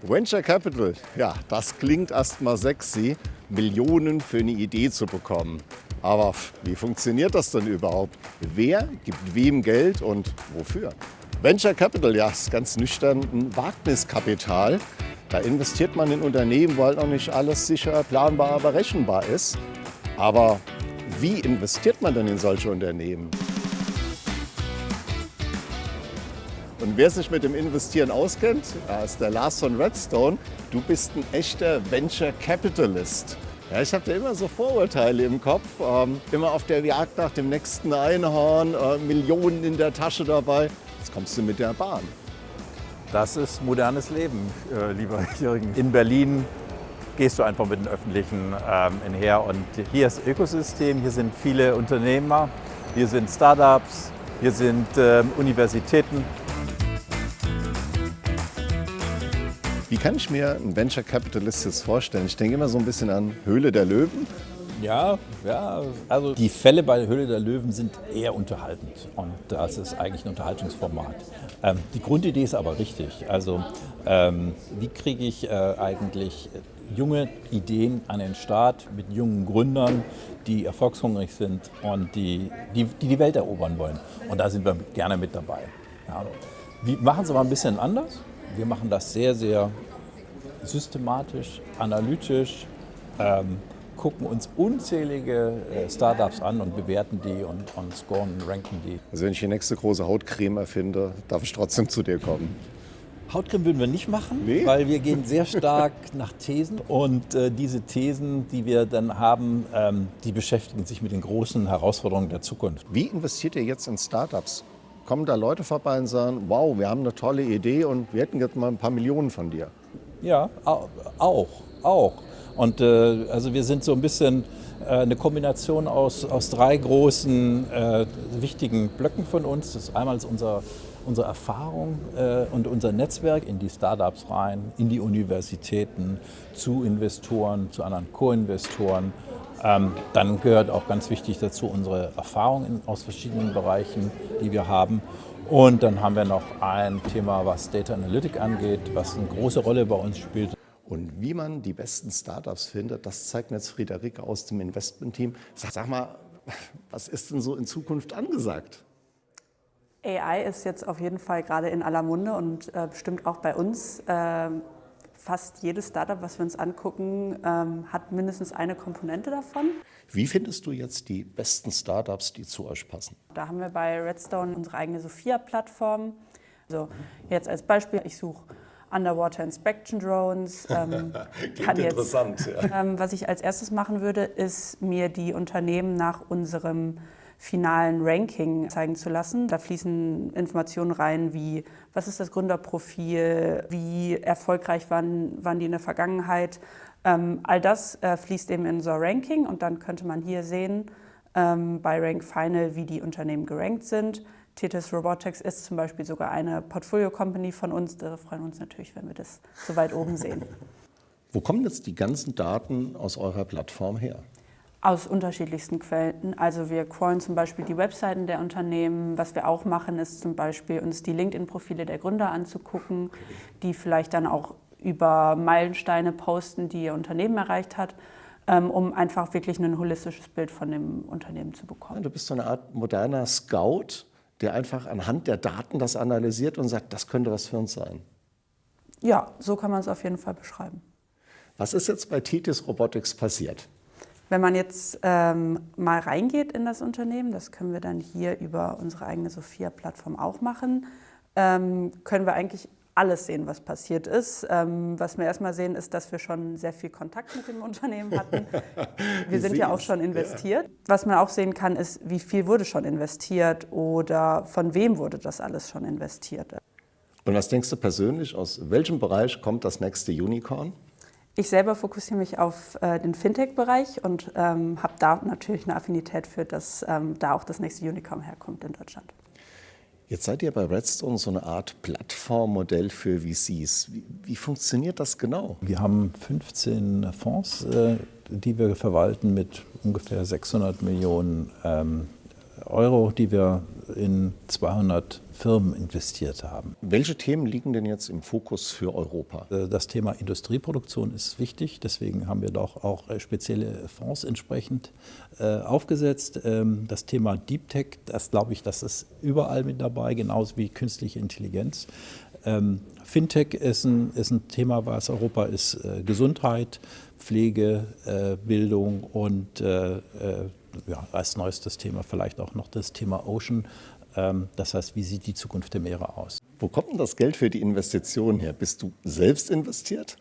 Venture Capital, ja, das klingt erstmal sexy, Millionen für eine Idee zu bekommen. Aber wie funktioniert das denn überhaupt? Wer gibt wem Geld und wofür? Venture Capital, ja, ist ganz nüchtern ein Wagniskapital. Da investiert man in Unternehmen, wo halt noch nicht alles sicher, planbar, berechenbar ist. Aber wie investiert man denn in solche Unternehmen? Und wer sich mit dem Investieren auskennt, ist der Lars von Redstone. Du bist ein echter Venture Capitalist. Ja, ich habe da immer so Vorurteile im Kopf, immer auf der Jagd nach dem nächsten Einhorn, Millionen in der Tasche dabei. Jetzt kommst du mit der Bahn. Das ist modernes Leben, lieber Jürgen. In Berlin gehst du einfach mit den Öffentlichen einher und hier ist Ökosystem, hier sind viele Unternehmer, hier sind Startups, hier sind Universitäten. Wie kann ich mir einen Venture Capitalist jetzt vorstellen? Ich denke immer so ein bisschen an Höhle der Löwen. Ja, also die Fälle bei der Höhle der Löwen sind eher unterhaltend und das ist eigentlich ein Unterhaltungsformat. Die Grundidee ist aber richtig. Also wie kriege ich eigentlich junge Ideen an den Start mit jungen Gründern, die erfolgshungrig sind und die Welt erobern wollen. Und da sind wir gerne mit dabei. Ja. Wir machen es aber ein bisschen anders. Wir machen das sehr, sehr systematisch, analytisch, gucken uns unzählige Startups an und bewerten die und scoren und ranken die. Also wenn ich die nächste große Hautcreme erfinde, darf ich trotzdem zu dir kommen. Hautcreme würden wir nicht machen, Nee? weil wir gehen sehr stark nach Thesen und diese Thesen, die wir dann haben, die beschäftigen sich mit den großen Herausforderungen der Zukunft. Wie investiert ihr jetzt in Startups? Kommen da Leute vorbei und sagen, wow, wir haben eine tolle Idee und wir hätten jetzt mal ein paar Millionen von dir? Ja, auch. Und also wir sind so ein bisschen eine Kombination aus drei großen wichtigen Blöcken von uns. Das ist einmal unsere Erfahrung und unser Netzwerk in die Startups rein, in die Universitäten, zu Investoren, zu anderen Co-Investoren. Dann gehört auch ganz wichtig dazu unsere Erfahrung aus verschiedenen Bereichen, die wir haben. Und dann haben wir noch ein Thema, was Data Analytics angeht, was eine große Rolle bei uns spielt. Und wie man die besten Startups findet, das zeigt mir jetzt Friederike aus dem Investmentteam. Sag mal, was ist denn so in Zukunft angesagt? AI ist jetzt auf jeden Fall gerade in aller Munde und bestimmt auch bei uns. Fast jedes Startup, was wir uns angucken, hat mindestens eine Komponente davon. Wie findest du jetzt die besten Startups, die zu euch passen? Da haben wir bei Redstone unsere eigene Sophia-Plattform. Also jetzt als Beispiel, ich suche Underwater Inspection Drones. Interessant. Ja. Was ich als erstes machen würde, ist mir die Unternehmen nach unserem finalen Ranking zeigen zu lassen. Da fließen Informationen rein wie, was ist das Gründerprofil, wie erfolgreich waren die in der Vergangenheit. All das fließt eben in unser Ranking und dann könnte man hier sehen bei Rank Final, wie die Unternehmen gerankt sind. Thetis Robotics ist zum Beispiel sogar eine Portfolio-Company von uns. Da freuen wir uns natürlich, wenn wir das so weit oben sehen. Wo kommen jetzt die ganzen Daten aus eurer Plattform her? Aus unterschiedlichsten Quellen. Also wir crawlen zum Beispiel die Webseiten der Unternehmen. Was wir auch machen, ist zum Beispiel uns die LinkedIn-Profile der Gründer anzugucken, die vielleicht dann auch über Meilensteine posten, die ihr Unternehmen erreicht hat, um einfach wirklich ein holistisches Bild von dem Unternehmen zu bekommen. Du bist so eine Art moderner Scout, der einfach anhand der Daten das analysiert und sagt, das könnte was für uns sein. Ja, so kann man es auf jeden Fall beschreiben. Was ist jetzt bei Thetis Robotics passiert? Wenn man jetzt mal reingeht in das Unternehmen, das können wir dann hier über unsere eigene Sophia-Plattform auch machen, können wir eigentlich alles sehen, was passiert ist. Was wir erstmal sehen, ist, dass wir schon sehr viel Kontakt mit dem Unternehmen hatten. Wir sind ja auch schon investiert. Ja. Was man auch sehen kann, ist, wie viel wurde schon investiert oder von wem wurde das alles schon investiert. Und was denkst du persönlich, aus welchem Bereich kommt das nächste Unicorn? Ich selber fokussiere mich auf den Fintech-Bereich und habe da natürlich eine Affinität für, dass da auch das nächste Unicorn herkommt in Deutschland. Jetzt seid ihr bei Redstone so eine Art Plattformmodell für VCs. Wie funktioniert das genau? Wir haben 15 Fonds, die wir verwalten mit ungefähr 600 Millionen Euro, die wir in 200 Firmen investiert haben. Welche Themen liegen denn jetzt im Fokus für Europa? Das Thema Industrieproduktion ist wichtig, deswegen haben wir doch auch spezielle Fonds entsprechend aufgesetzt. Das Thema Deep Tech, das glaube ich, das ist überall mit dabei, genauso wie künstliche Intelligenz. Fintech ist ein Thema, was Europa ist, Gesundheit, Pflege, Bildung und als neuestes Thema vielleicht auch noch das Thema Ocean. Das heißt, wie sieht die Zukunft der Meere aus? Wo kommt denn das Geld für die Investitionen her? Bist du selbst investiert?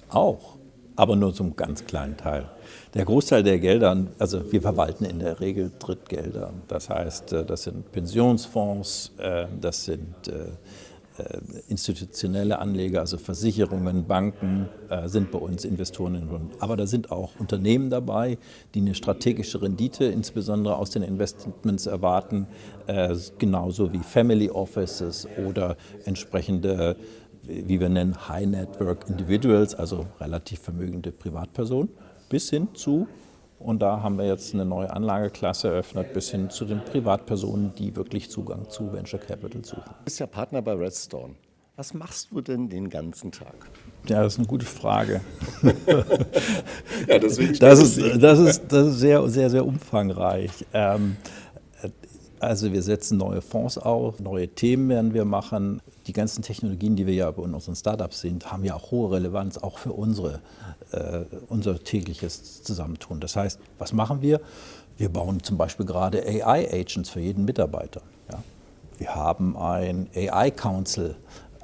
Auch, aber nur zum ganz kleinen Teil. Der Großteil der Gelder, also wir verwalten in der Regel Drittgelder. Das heißt, das sind Pensionsfonds, das sind institutionelle Anleger, also Versicherungen, Banken sind bei uns Investoren. Aber da sind auch Unternehmen dabei, die eine strategische Rendite insbesondere aus den Investments erwarten, genauso wie Family Offices oder entsprechende, wie wir nennen, High Network Individuals, also relativ vermögende Privatpersonen, bis hin zu, und da haben wir jetzt eine neue Anlageklasse eröffnet, bis hin zu den Privatpersonen, die wirklich Zugang zu Venture Capital suchen. Du bist ja Partner bei Redstone. Was machst du denn den ganzen Tag? Ja, das ist eine gute Frage. Ja, deswegen das ist sehr, sehr, sehr umfangreich. Also wir setzen neue Fonds auf, neue Themen werden wir machen. Die ganzen Technologien, die wir ja bei unseren Startups sind, haben ja auch hohe Relevanz, auch für unser tägliches Zusammentun. Das heißt, was machen wir? Wir bauen zum Beispiel gerade AI-Agents für jeden Mitarbeiter. Ja? Wir haben ein AI-Council,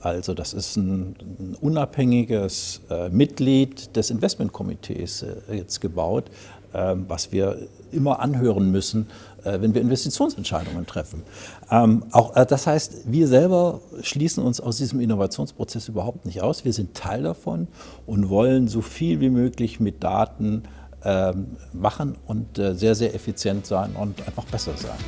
also das ist ein unabhängiges Mitglied des Investmentkomitees jetzt gebaut, was wir immer anhören müssen, wenn wir Investitionsentscheidungen treffen. Das heißt, wir selber schließen uns aus diesem Innovationsprozess überhaupt nicht aus. Wir sind Teil davon und wollen so viel wie möglich mit Daten machen und sehr, sehr effizient sein und einfach besser sein.